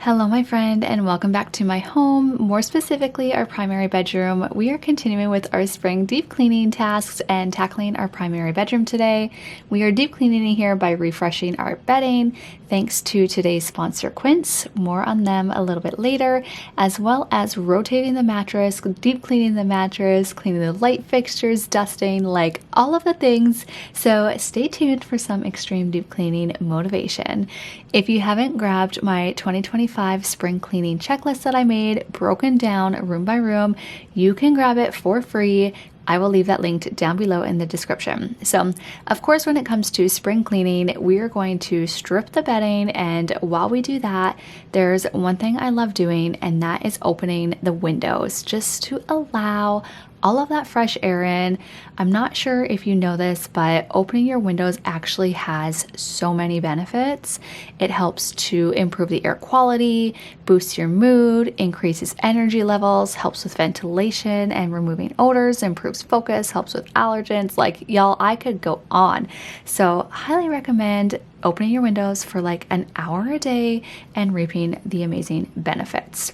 Hello, my friend, and welcome back to my home, more specifically our primary bedroom. We are continuing with our spring deep cleaning tasks and tackling our primary bedroom today. We are deep cleaning here by refreshing our bedding, thanks to today's sponsor, QUINCE. More on them a little bit later, as well as rotating the mattress, deep cleaning the mattress, cleaning the light fixtures, dusting, like all of the things. So stay tuned for some extreme deep cleaning motivation. If you haven't grabbed my 2025 spring cleaning checklist that I made, broken down room by room, you can grab it for free. I will leave that linked down below in the description. So, of course, when it comes to spring cleaning, we are going to strip the bedding, and while we do that, there's one thing I love doing, and that is opening the windows just to allow all of that fresh air in. I'm not sure if you know this, but opening your windows actually has so many benefits. It helps to improve the air quality, boosts your mood, increases energy levels, helps with ventilation and removing odors, improves focus, helps with allergens. Like, y'all, I could go on. So highly recommend opening your windows for like an hour a day and reaping the amazing benefits.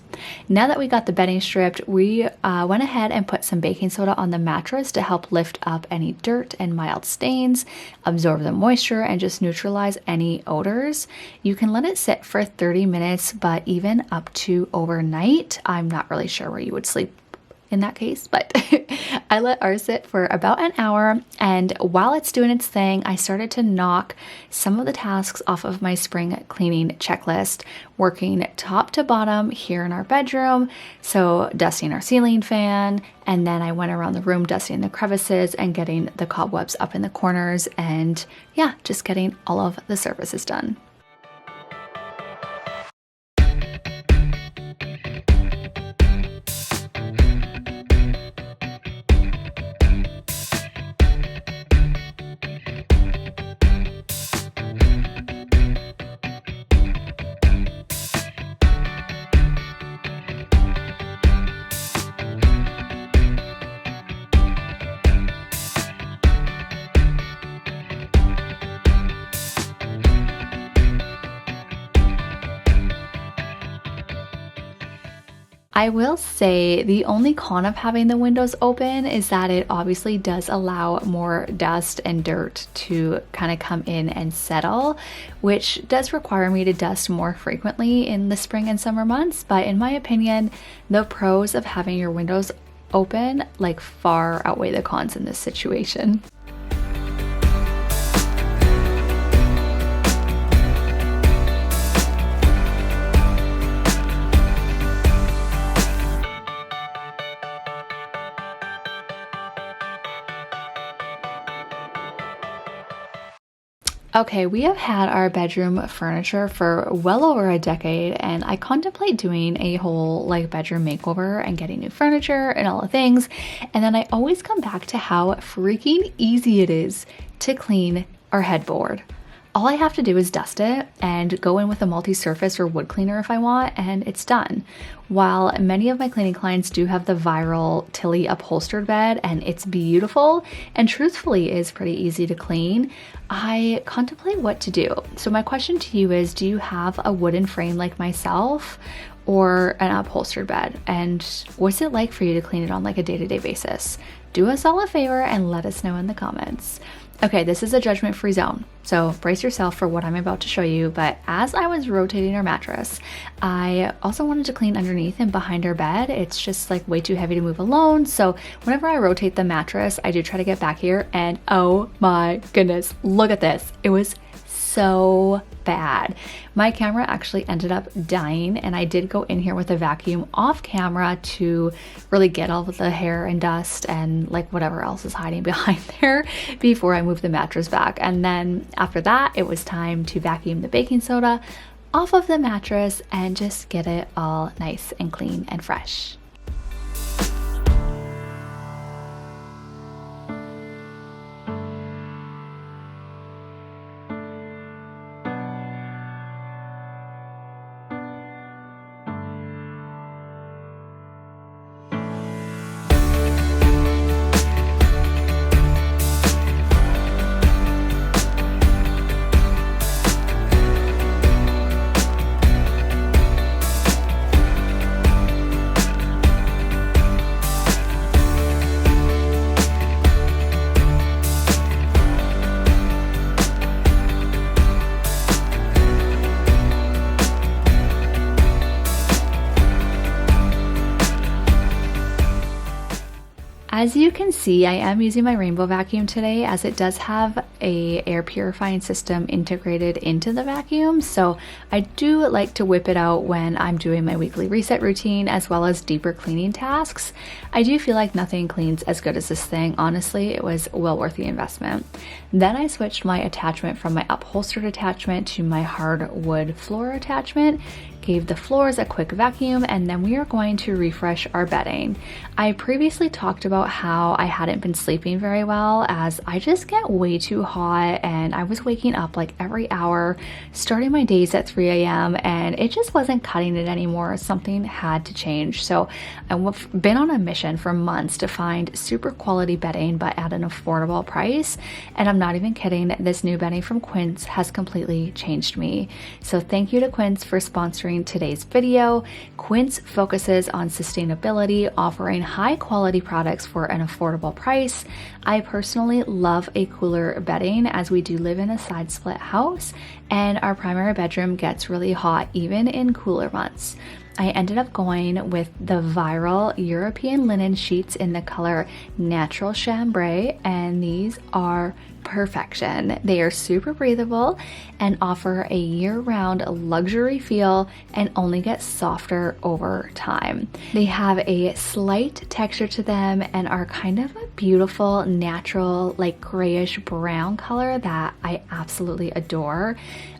Now that we got the bedding stripped, we went ahead and put some baking soda on the mattress to help lift up any dirt and mild stains, absorb the moisture, and just neutralize any odors. You can let it sit for 30 minutes, but even up to overnight. I'm not really sure where you would sleep in that case, but I let ours sit for about an hour, and while it's doing its thing, I started to knock some of the tasks off of my spring cleaning checklist, working top to bottom here in our bedroom. So dusting our ceiling fan, and then I went around the room dusting the crevices and getting the cobwebs up in the corners, and yeah, just getting all of the surfaces done. I will say the only con of having the windows open is that it obviously does allow more dust and dirt to kind of come in and settle, which does require me to dust more frequently in the spring and summer months. But in my opinion, the pros of having your windows open like far outweigh the cons in this situation. Okay, we have had our bedroom furniture for well over a decade, and I contemplate doing a whole like bedroom makeover and getting new furniture and all the things. And then I always come back to how freaking easy it is to clean our headboard. All I have to do is dust it and go in with a multi-surface or wood cleaner if I want, and it's done. While many of my cleaning clients do have the viral Tilly upholstered bed, and it's beautiful and truthfully is pretty easy to clean, I contemplate what to do. So my question to you is, do you have a wooden frame like myself or an upholstered bed? And what's it like for you to clean it on like a day-to-day basis? Do us all a favor and let us know in the comments. Okay, this is a judgment-free zone, so brace yourself for what I'm about to show you. But as I was rotating our mattress, I also wanted to clean underneath and behind our bed. It's just like way too heavy to move alone. So whenever I rotate the mattress, I do try to get back here, and oh my goodness, look at this. It was so bad. My camera actually ended up dying, and I did go in here with a vacuum off camera to really get all of the hair and dust and like whatever else is hiding behind there before I moved the mattress back. And then after that, it was time to vacuum the baking soda off of the mattress and just get it all nice and clean and fresh. As you can see, I am using my rainbow vacuum today as it does have a air purifying system integrated into the vacuum. So I do like to whip it out when I'm doing my weekly reset routine as well as deeper cleaning tasks. I do feel like nothing cleans as good as this thing. Honestly, it was well worth the investment. Then I switched my attachment from my upholstered attachment to my hardwood floor attachment, gave the floors a quick vacuum, and then we are going to refresh our bedding. I previously talked about how I hadn't been sleeping very well as I just get way too hot and I was waking up like every hour, starting my days at 3 a.m. and it just wasn't cutting it anymore. Something had to change. So I've been on a mission for months to find super quality bedding but at an affordable price. And I'm not even kidding, this new bedding from QUINCE has completely changed me. So thank you to QUINCE for sponsoring today's video. QUINCE focuses on sustainability, offering high quality products for an affordable price. I personally love a cooler bedding as we do live in a side split house and our primary bedroom gets really hot even in cooler months. I ended up going with the viral European linen sheets in the color Natural Chambray, and these are perfection. They are super breathable and offer a year-round luxury feel and only get softer over time. They have a slight texture to them and are kind of a beautiful natural like grayish brown color that I absolutely adore.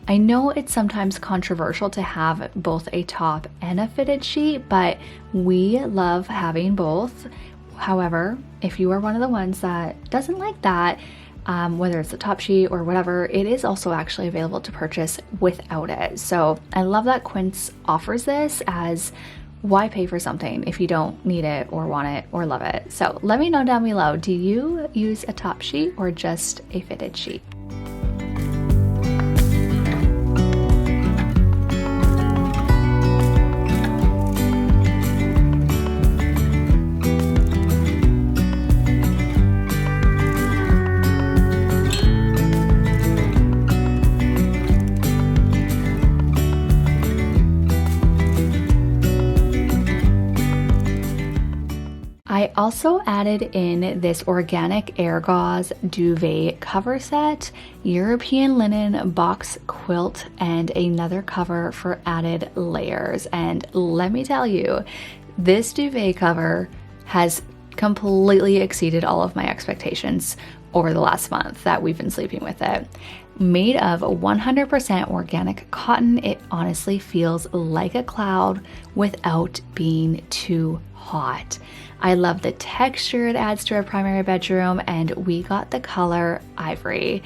I know it's sometimes controversial to have both a top and a fitted sheet, but we love having both. However, if you are one of the ones that doesn't like that, whether it's a top sheet or whatever, it is also actually available to purchase without it. So I love that QUINCE offers this, as why pay for something if you don't need it or want it or love it? So let me know down below, do you use a top sheet or just a fitted sheet? I also added in this organic air gauze duvet cover set, European linen box quilt, and another cover for added layers. And let me tell you, this duvet cover has completely exceeded all of my expectations over the last month that we've been sleeping with it. Made of 100% organic cotton, it honestly feels like a cloud without being too hot. I love the texture it adds to our primary bedroom, and we got the color ivory.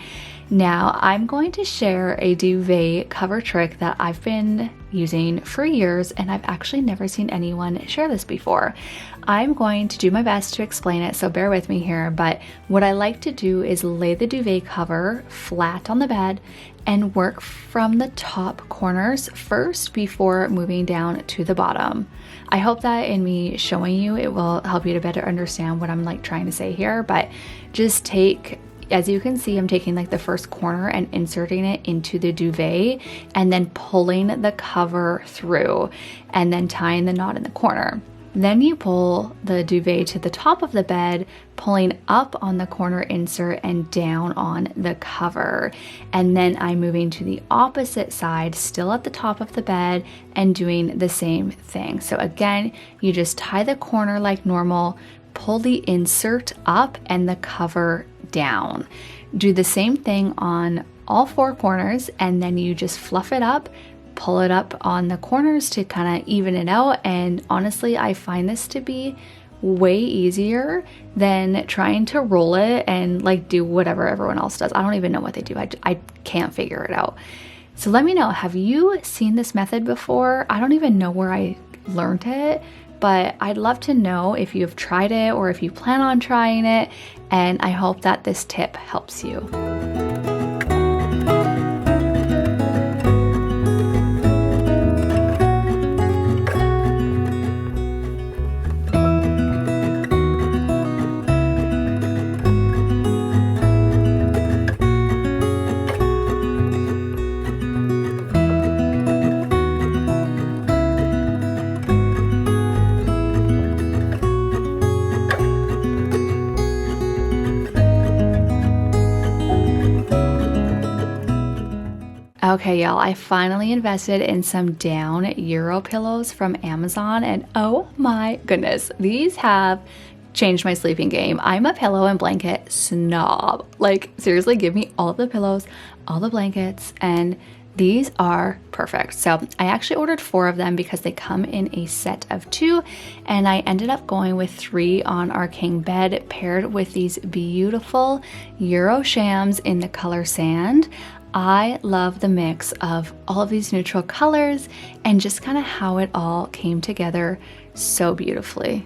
Now I'm going to share a duvet cover trick that I've been using for years, and I've actually never seen anyone share this before. I'm going to do my best to explain it, so bear with me here, but what I like to do is lay the duvet cover flat on the bed and work from the top corners first before moving down to the bottom. I hope that in me showing you, it will help you to better understand what I'm like trying to say here, but just take, as you can see, I'm taking like the first corner and inserting it into the duvet and then pulling the cover through and then tying the knot in the corner. Then you pull the duvet to the top of the bed, pulling up on the corner insert and down on the cover. And then I'm moving to the opposite side, still at the top of the bed, and doing the same thing. So again, you just tie the corner like normal, pull the insert up and the cover down. Do the same thing on all four corners, and then you just fluff it up, pull it up on the corners to kind of even it out. And honestly, I find this to be way easier than trying to roll it and like do whatever everyone else does. I don't even know what they do. I can't figure it out. So let me know, have you seen this method before? I don't even know where I learned it, but I'd love to know if you've tried it or if you plan on trying it. And I hope that this tip helps you. Okay, y'all, I finally invested in some down Euro pillows from Amazon, and oh my goodness, these have changed my sleeping game. I'm a pillow and blanket snob. Like, seriously, give me all of the pillows, all the blankets, and these are perfect. So I actually ordered 4 of them because they come in a set of 2, and I ended up going with 3 on our king bed paired with these beautiful Euro shams in the color sand. I love the mix of all of these neutral colors and just kind of how it all came together so beautifully.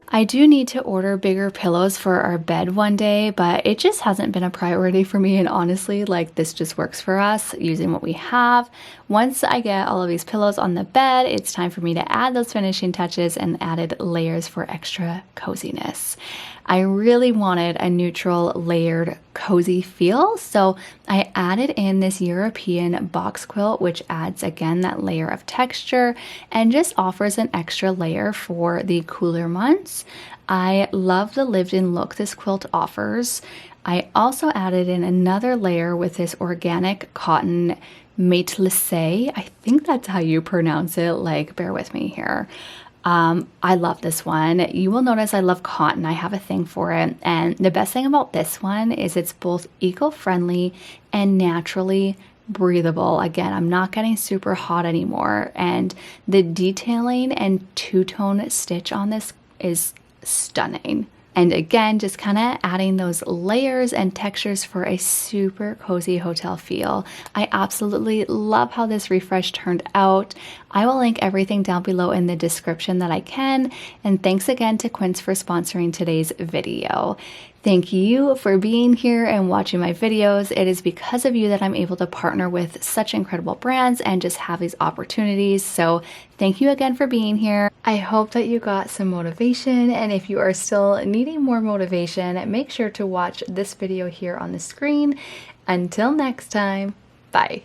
I do need to order bigger pillows for our bed one day, but it just hasn't been a priority for me. And honestly, like, this just works for us using what we have. Once I get all of these pillows on the bed, it's time for me to add those finishing touches and added layers for extra coziness. I really wanted a neutral, layered, cozy feel, so I added in this European box quilt, which adds again that layer of texture and just offers an extra layer for the cooler months. I love the lived-in look this quilt offers. I also added in another layer with this organic cotton matelassé. I think that's how you pronounce it, like, bear with me here. I love this one. You will notice I love cotton. I have a thing for it. And the best thing about this one is it's both eco-friendly and naturally breathable. Again, I'm not getting super hot anymore. And the detailing and two-tone stitch on this is stunning. And again, just kind of adding those layers and textures for a super cozy hotel feel. I absolutely love how this refresh turned out. I will link everything down below in the description that I can. And thanks again to Quince for sponsoring today's video. Thank you for being here and watching my videos. It is because of you that I'm able to partner with such incredible brands and just have these opportunities. So thank you again for being here. I hope that you got some motivation, and if you are still needing more motivation, make sure to watch this video here on the screen. Until next time, bye.